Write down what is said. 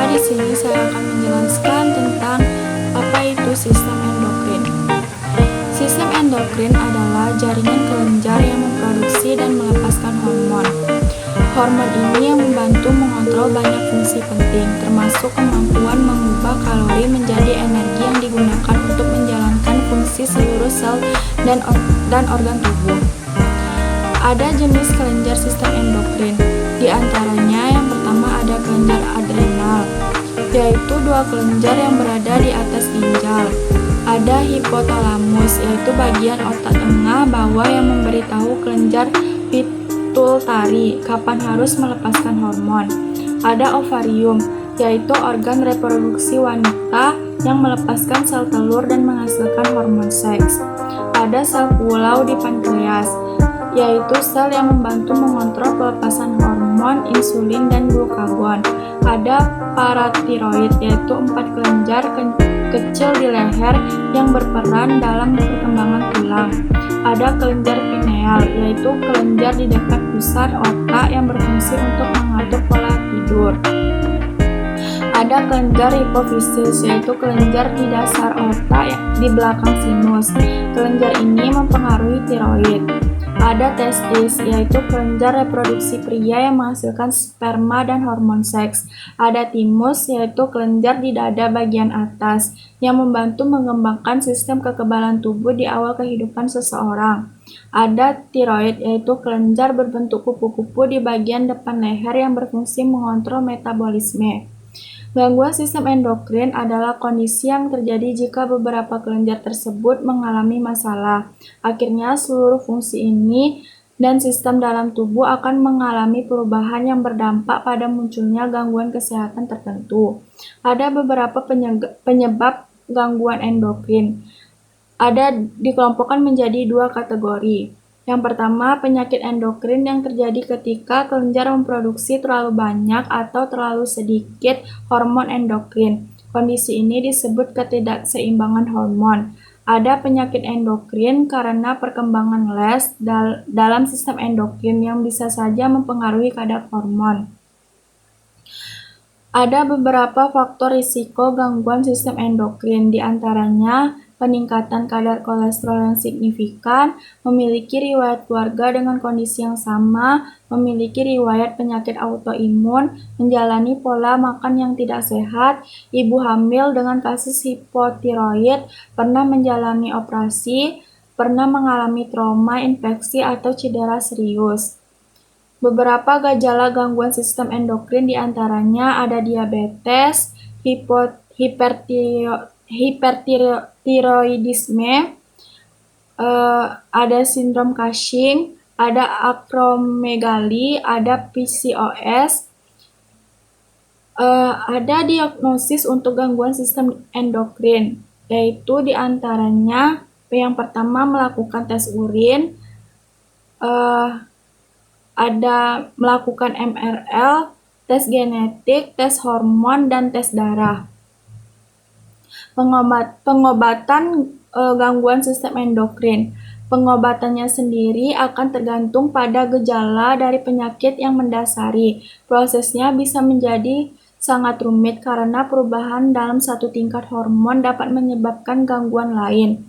di sini saya akan menjelaskan tentang apa itu sistem endokrin. Sistem endokrin adalah jaringan kelenjar yang memproduksi dan melepaskan hormon. Hormon ini yang membantu mengontrol banyak fungsi penting, termasuk kemampuan mengubah kalori menjadi energi yang digunakan untuk menjalankan fungsi seluruh sel dan organ tubuh. Ada jenis kelenjar sistem endokrin, di antaranya yang pertama ada kelenjar adrenal, yaitu dua kelenjar yang berada di atas ginjal. Ada hipotalamus, yaitu bagian otak tengah bawah yang memberitahu kelenjar pituitari kapan harus melepaskan hormon. Ada ovarium, yaitu organ reproduksi wanita yang melepaskan sel telur dan menghasilkan hormon seks. Ada sel pulau di pankreas, yaitu sel yang membantu mengontrol pelepasan hormon, insulin, dan glukagon. Ada paratiroid, yaitu 4 kelenjar kecil di leher yang berperan dalam perkembangan tulang. Ada kelenjar pineal, yaitu kelenjar di dekat pusat otak yang berfungsi untuk mengatur pola tidur. Ada kelenjar hipofisis, yaitu kelenjar di dasar otak di belakang sinus. Kelenjar ini mempengaruhi tiroid. Ada testis, yaitu kelenjar reproduksi pria yang menghasilkan sperma dan hormon seks. Ada timus, yaitu kelenjar di dada bagian atas yang membantu mengembangkan sistem kekebalan tubuh di awal kehidupan seseorang. Ada tiroid, yaitu kelenjar berbentuk kupu-kupu di bagian depan leher yang berfungsi mengontrol metabolisme. Gangguan sistem endokrin adalah kondisi yang terjadi jika beberapa kelenjar tersebut mengalami masalah. Akhirnya, seluruh fungsi ini dan sistem dalam tubuh akan mengalami perubahan yang berdampak pada munculnya gangguan kesehatan tertentu. Ada beberapa penyebab gangguan endokrin. Ada dikelompokkan menjadi 2 kategori. Yang pertama, penyakit endokrin yang terjadi ketika kelenjar memproduksi terlalu banyak atau terlalu sedikit hormon endokrin. Kondisi ini disebut ketidakseimbangan hormon. Ada penyakit endokrin karena perkembangan les dalam sistem endokrin yang bisa saja mempengaruhi kadar hormon. Ada beberapa faktor risiko gangguan sistem endokrin, di antaranya peningkatan kadar kolesterol yang signifikan, memiliki riwayat keluarga dengan kondisi yang sama, memiliki riwayat penyakit autoimun, menjalani pola makan yang tidak sehat, ibu hamil dengan kasus hipotiroid, pernah menjalani operasi, pernah mengalami trauma, infeksi, atau cedera serius. Beberapa gejala gangguan sistem endokrin diantaranya ada diabetes, hipertiroidisme, ada sindrom Cushing, ada akromegali, ada PCOS. Ada diagnosis untuk gangguan sistem endokrin, yaitu diantaranya yang pertama melakukan tes urin, ada melakukan MRL, tes genetik, tes hormon, dan tes darah. Pengobatan gangguan sistem endokrin. Pengobatannya sendiri akan tergantung pada gejala dari penyakit yang mendasari. Prosesnya bisa menjadi sangat rumit karena perubahan dalam satu tingkat hormon dapat menyebabkan gangguan lain.